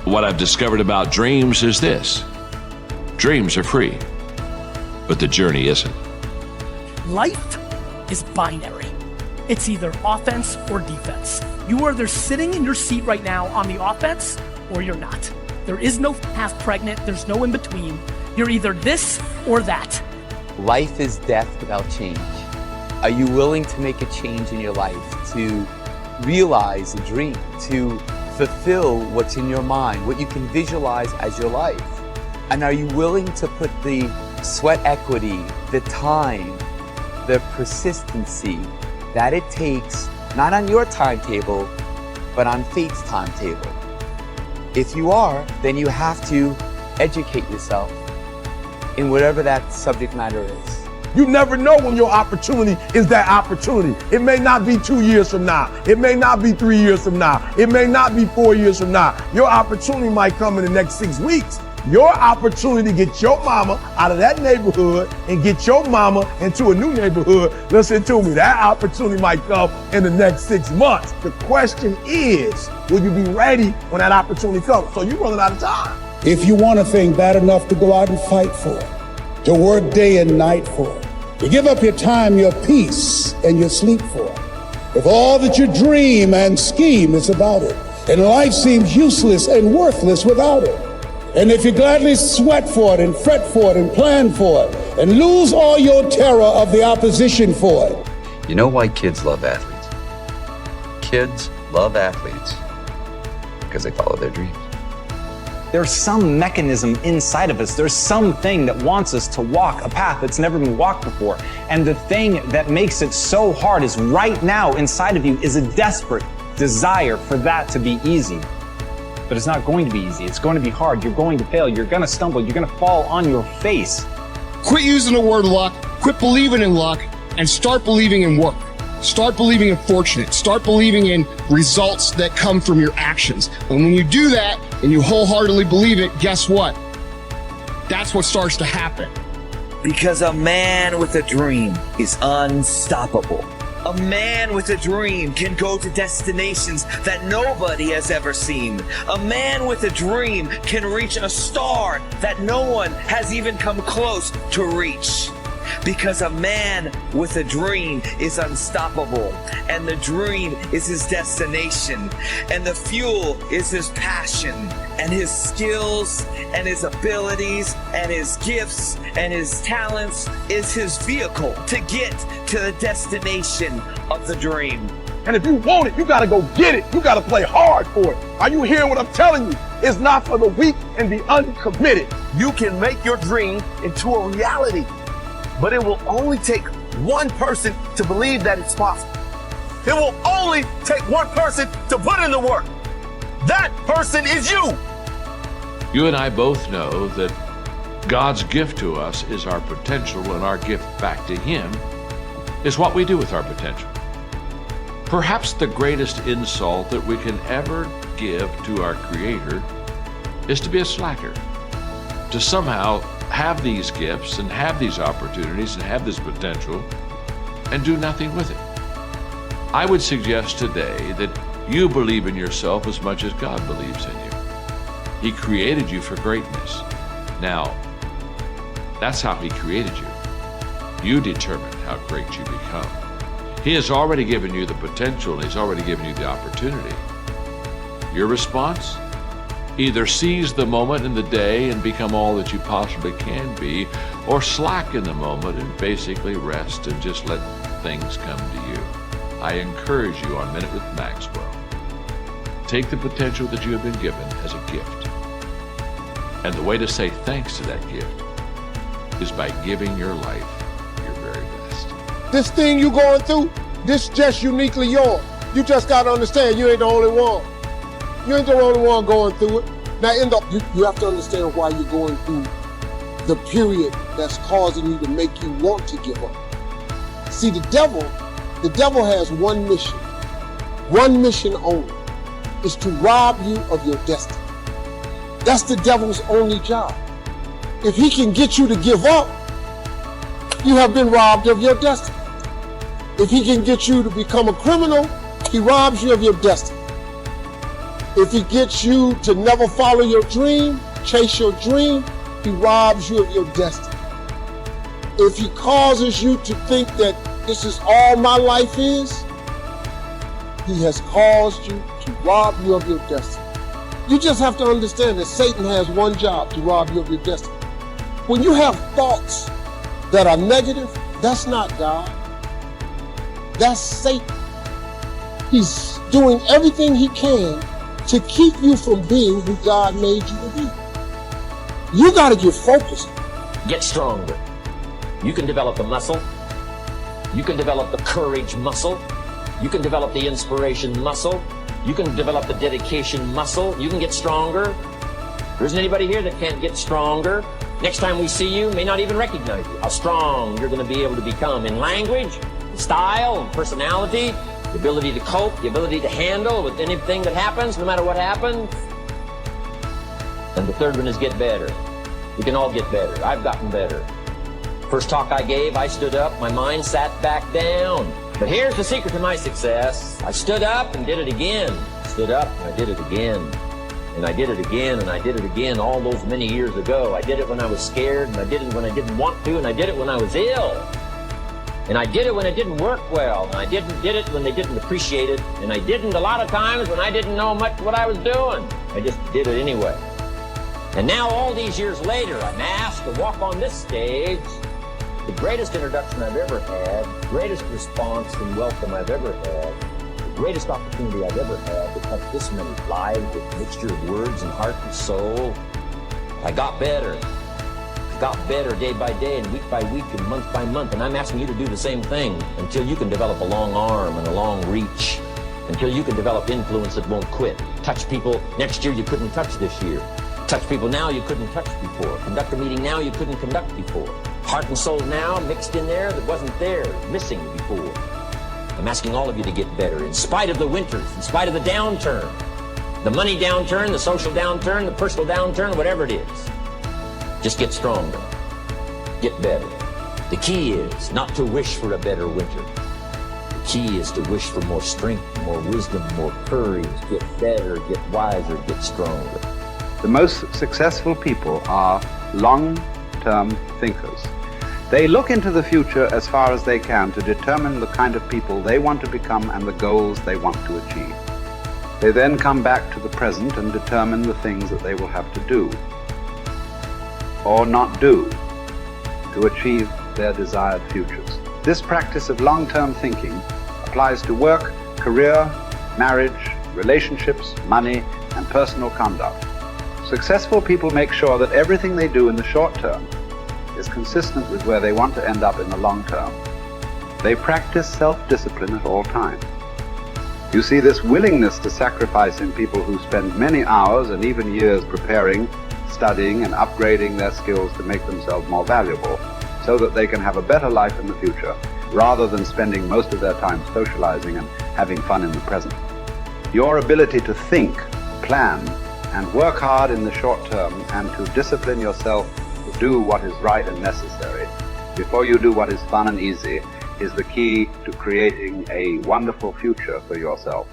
What I've discovered about dreams is this: dreams are free, but the journey isn't. Life is binary. It's either offense or defense. You are either sitting in your seat right now on the offense or you're not. There is no half pregnant, there's no in between. You're either this or that. Life is death without change. Are you willing to make a change in your life, to realize a dream, to fulfill what's in your mind, what you can visualize as your life? And are you willing to put the sweat equity, the time, the persistency that it takes, not on your timetable, but on fate's timetable? If you are, then you have to educate yourself in whatever that subject matter is. You never know when your opportunity is that opportunity. It may not be 2 years from now. It may not be 3 years from now. It may not be 4 years from now. Your opportunity might come in the next 6 weeks. Your opportunity to get your mama out of that neighborhood and get your mama into a new neighborhood, listen to me, that opportunity might come in the next 6 months. The question is, will you be ready when that opportunity comes? So you're running out of time. If you want a thing bad enough to go out and fight for it, to work day and night for it, to give up your time, your peace, and your sleep for it, if all that you dream and scheme is about it, and life seems useless and worthless without it, and if you gladly sweat for it and fret for it and plan for it and lose all your terror of the opposition for it. You know why kids love athletes? Kids love athletes because they follow their dreams. There's some mechanism inside of us. There's something that wants us to walk a path that's never been walked before. And the thing that makes it so hard is right now inside of you is a desperate desire for that to be easy. But it's not going to be easy. It's going to be hard. You're going to fail. You're going to stumble. You're going to fall on your face. Quit using the word luck. Quit believing in luck and start believing in work. Start believing in fortunate. Start believing in results that come from your actions. And when you do that and you wholeheartedly believe it, guess what? That's what starts to happen. Because a man with a dream is unstoppable. A man with a dream can go to destinations that nobody has ever seen. A man with a dream can reach a star that no one has even come close to reach. Because a man with a dream is unstoppable, and the dream is his destination, and the fuel is his passion, and his skills, and his abilities, and his gifts, and his talents is his vehicle to get to the destination of the dream. And if you want it, you gotta go get it. You gotta play hard for it. Are you hearing what I'm telling you? It's not for the weak and the uncommitted. You can make your dream into a reality. But it will only take one person to believe that it's possible. It will only take one person to put in the work. That person is you. You and I both know that God's gift to us is our potential, and our gift back to Him is what we do with our potential. Perhaps the greatest insult that we can ever give to our Creator is to be a slacker, to somehow have these gifts and have these opportunities and have this potential and do nothing with it. I would suggest today that you believe in yourself as much as God believes in you. He created you for greatness. Now, that's how He created you. You determine how great you become. He has already given you the potential, and He's already given you the opportunity. Your response? Either seize the moment in the day and become all that you possibly can be, or slack in the moment and basically rest and just let things come to you. I encourage you on Minute with Maxwell. Take the potential that you have been given as a gift. And the way to say thanks to that gift is by giving your life your very best. This thing you going through, this just uniquely yours. You just got to understand you ain't the only one. You ain't the only one going through it. Now, you have to understand why you're going through the period that's causing you to make you want to give up. See, the devil has one mission only, is to rob you of your destiny. That's the devil's only job. If he can get you to give up, you have been robbed of your destiny. If he can get you to become a criminal, he robs you of your destiny. If he gets you to never follow your dream, chase your dream, he robs you of your destiny. If he causes you to think that this is all my life is, he has caused you to rob you of your destiny. You just have to understand that Satan has one job: to rob you of your destiny. When you have thoughts that are negative, that's not God. That's Satan. He's doing everything he can to keep you from being who God made you to be. You got to get focused. Get stronger. You can develop the muscle. You can develop the courage muscle. You can develop the inspiration muscle. You can develop the dedication muscle. You can get stronger. There isn't anybody here that can't get stronger. Next time we see you, may not even recognize you. How strong you're going to be able to become in language, style, and personality, the ability to cope, the ability to handle with anything that happens, no matter what happens. And the third one is get better. We can all get better. I've gotten better. First talk I gave, I stood up, my mind sat back down. But here's the secret to my success. I stood up and did it again. Stood up and I did it again. And I did it again and I did it again all those many years ago. I did it when I was scared, and I did it when I didn't want to, and I did it when I was ill. And I did it when it didn't work well, and I did it when they didn't appreciate it, and I didn't a lot of times when I didn't know much what I was doing. I just did it anyway. And now all these years later, I'm asked to walk on this stage. The greatest introduction I've ever had, greatest response and welcome I've ever had, the greatest opportunity I've ever had to touch this many lives with a mixture of words and heart and soul. I got better. I got better day by day and week by week and month by month, and I'm asking you to do the same thing until you can develop a long arm and a long reach, until you can develop influence that won't quit. Touch people next year you couldn't touch this year. Touch people now you couldn't touch before. Conduct a meeting now you couldn't conduct before. Heart and soul now mixed in there that wasn't there, missing before. I'm asking all of you to get better in spite of the winters, in spite of the downturn, the money downturn, the social downturn, the personal downturn, whatever it is. Just get stronger, get better. The key is not to wish for a better winter. The key is to wish for more strength, more wisdom, more courage, get better, get wiser, get stronger. The most successful people are long-term thinkers. They look into the future as far as they can to determine the kind of people they want to become and the goals they want to achieve. They then come back to the present and determine the things that they will have to do or not do to achieve their desired futures. This practice of long-term thinking applies to work, career, marriage, relationships, money, and personal conduct. Successful people make sure that everything they do in the short term is consistent with where they want to end up in the long term. They practice self-discipline at all times. You see this willingness to sacrifice in people who spend many hours and even years preparing, studying, and upgrading their skills to make themselves more valuable so that they can have a better life in the future, rather than spending most of their time socializing and having fun in the present. Your ability to think, plan, and work hard in the short term and to discipline yourself to do what is right and necessary before you do what is fun and easy is the key to creating a wonderful future for yourself.